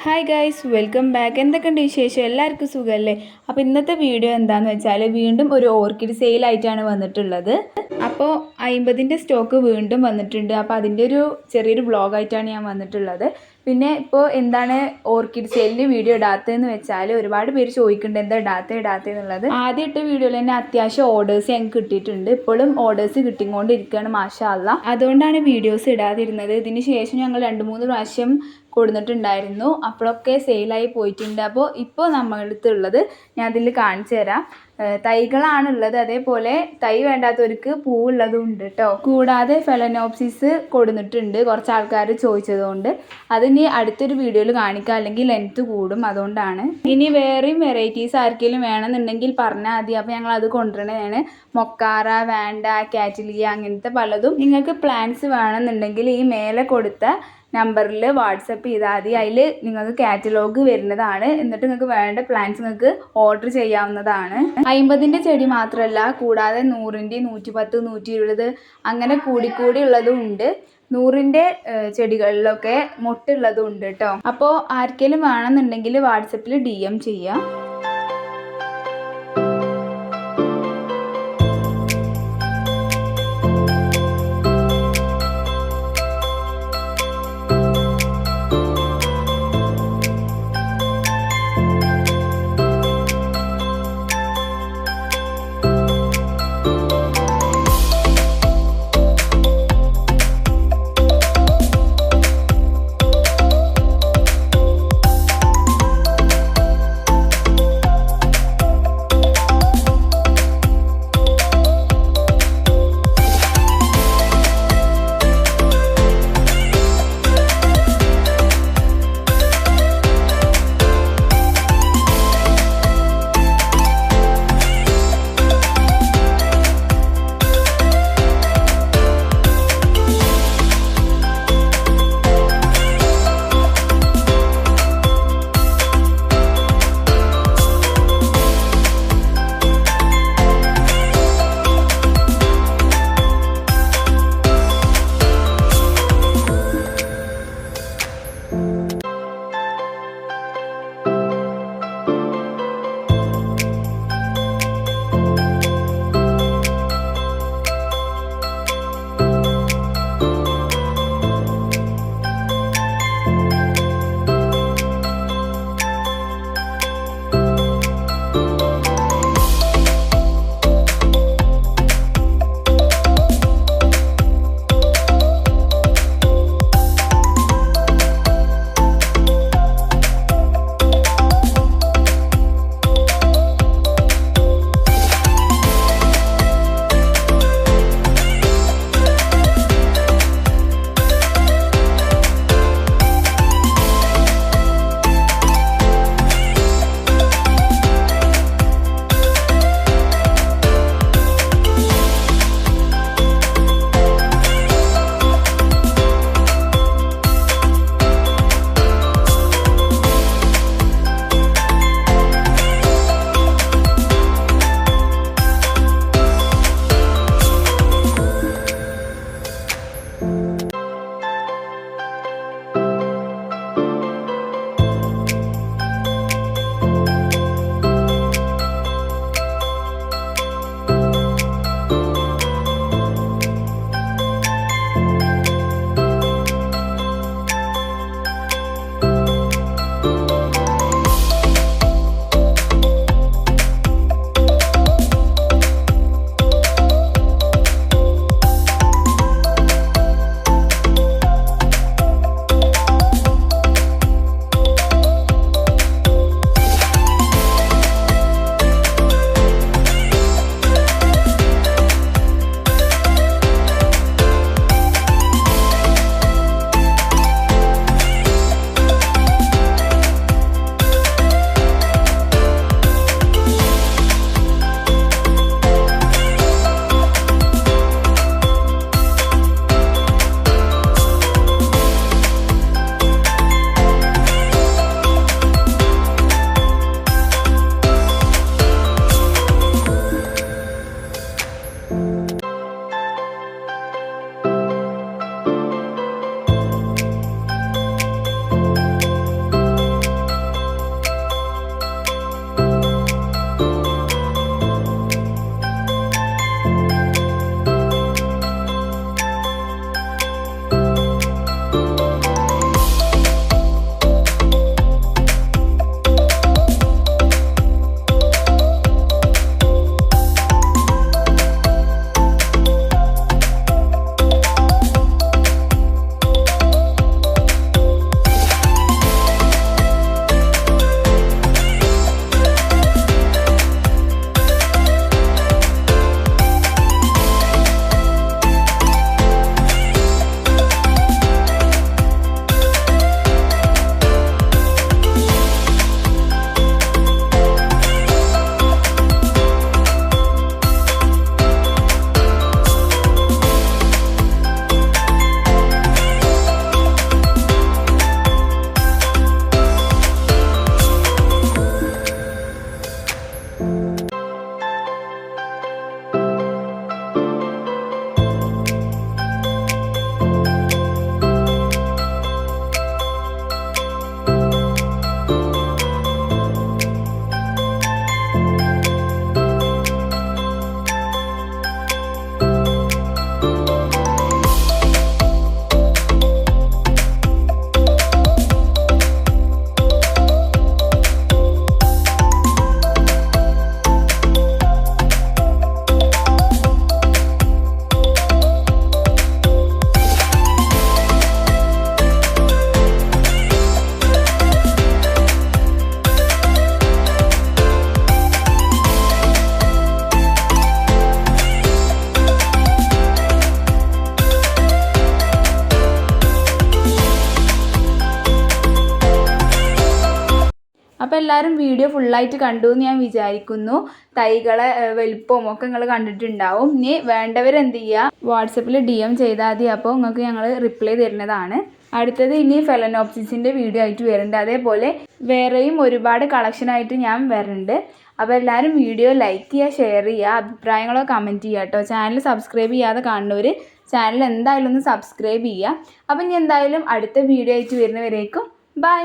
Hi guys, welcome back. എന്തൊക്കെയുണ്ട് വിശേഷം? എല്ലാവർക്കും സുഖമല്ലേ? അപ്പോൾ ഇന്നത്തെ വീഡിയോ എന്താണെന്ന് വെച്ചാൽ വീണ്ടും ഒരു ഓർക്കിഡ് സെയിലായിട്ടാണ് വന്നിട്ടുള്ളത്. അപ്പോൾ 50ൻ്റെ സ്റ്റോക്ക് വീണ്ടും വന്നിട്ടുണ്ട്. അപ്പോൾ അതിൻ്റെ ഒരു ചെറിയൊരു വ്ളോഗായിട്ടാണ് ഞാൻ വന്നിട്ടുള്ളത്. പിന്നെ ഇപ്പോൾ എന്താണ് ഓർക്കിഡ് സെയിലിന് വീഡിയോ ഇടാത്തതെന്ന് വെച്ചാൽ ഒരുപാട് പേര് ചോദിക്കുന്നുണ്ട് എന്താ ഇടാത്തതെന്നുള്ളത്. ആദ്യം ഇട്ട വീഡിയോയിൽ തന്നെ അത്യാവശ്യം ഓർഡേഴ്സ് ഞങ്ങൾക്ക് കിട്ടിയിട്ടുണ്ട്. ഇപ്പോഴും ഓർഡേഴ്സ് കിട്ടിക്കൊണ്ടിരിക്കുകയാണ്, മാഷാ അല്ലാ. അതുകൊണ്ടാണ് വീഡിയോസ് ഇടാതിരുന്നത്. ഇതിന് ശേഷം ഞങ്ങൾ 2-3 പ്രാവശ്യം കൊടുത്തിട്ടുണ്ടായിരുന്നു. അപ്പോഴൊക്കെ സെയിലായി പോയിട്ടുണ്ട്. അപ്പോൾ ഇപ്പോൾ നമ്മളുടെ അടുത്തുള്ളത് ഞാൻ അതിൽ കാണിച്ചു തരാം. തൈകളാണുള്ളത്. അതേപോലെ തൈ വേണ്ടാത്തവർക്ക് പൂവുള്ളതും ഉണ്ട് കേട്ടോ. കൂടാതെ ഫെലനോപ്സിസ് കൊടുത്തിട്ടുണ്ട്, കുറച്ച് ആൾക്കാർ ചോദിച്ചതുകൊണ്ട്. അതിനി അടുത്തൊരു വീഡിയോയിൽ കാണിക്കാം, അല്ലെങ്കിൽ ലെങ്ത്ത് കൂടും, അതുകൊണ്ടാണ്. ഇനി വേറെയും വെറൈറ്റീസ് ആർക്കെങ്കിലും വേണമെന്നുണ്ടെങ്കിൽ പറഞ്ഞാൽ മതി. അപ്പോൾ ഞങ്ങൾ അത് കൊണ്ടുവരണതാണ്. മൊക്കാറ, വാൻഡ, കാറ്റിലിയ അങ്ങനത്തെ പലതും. നിങ്ങൾക്ക് പ്ലാന്റ്സ് വേണമെന്നുണ്ടെങ്കിൽ ഈ മേലെ കൊടുത്ത നമ്പറിൽ വാട്സപ്പ് ചെയ്താൽ മതി. അതിൽ നിങ്ങൾക്ക് കാറ്റലോഗ് വരുന്നതാണ്. എന്നിട്ട് നിങ്ങൾക്ക് വേണ്ട പ്ലാന്റ്സ് നിങ്ങൾക്ക് ഓർഡർ ചെയ്യാവുന്നതാണ്. 50ൻ്റെ ചെടി മാത്രമല്ല, കൂടാതെ 100ൻ്റെ, 110, 120 അങ്ങനെ കൂടി ഉള്ളതും ഉണ്ട്. 100ൻ്റെ ചെടികളിലൊക്കെ മൊട്ടുള്ളതും ഉണ്ട് കേട്ടോ. അപ്പോൾ ആർക്കെങ്കിലും വേണമെന്നുണ്ടെങ്കിൽ വാട്സപ്പിൽ DM ചെയ്യാം. അപ്പോൾ എല്ലാവരും വീഡിയോ ഫുള്ളായിട്ട് കണ്ടു എന്ന് ഞാൻ വിചാരിക്കുന്നു. തൈകളെ വലിപ്പവും ഒക്കെ നിങ്ങൾ കണ്ടിട്ടുണ്ടാവും. ഇനി വേണ്ടവരെന്ത് ചെയ്യുക, വാട്സപ്പിൽ DM ചെയ്താൽ മതി. അപ്പോൾ നിങ്ങൾക്ക് ഞങ്ങൾ റിപ്ലൈ തരുന്നതാണ്. അടുത്തത് ഇനി ഫെലനോപ്സിസിൻ്റെ വീഡിയോ ആയിട്ട് വരുന്നുണ്ട്. അതേപോലെ വേറെയും ഒരുപാട് കളക്ഷനായിട്ട് ഞാൻ വരുന്നുണ്ട്. അപ്പോൾ എല്ലാവരും വീഡിയോ ലൈക്ക് ചെയ്യുക, ഷെയർ ചെയ്യുക, അഭിപ്രായങ്ങളോ കമൻറ്റ് ചെയ്യുക കേട്ടോ. ചാനൽ സബ്സ്ക്രൈബ് ചെയ്യാതെ കാണുന്നവർ ചാനൽ എന്തായാലും ഒന്ന് സബ്സ്ക്രൈബ് ചെയ്യുക. അപ്പം ഇനി എന്തായാലും അടുത്ത വീഡിയോ ആയിട്ട് വരുന്നവരേക്കും ബൈ.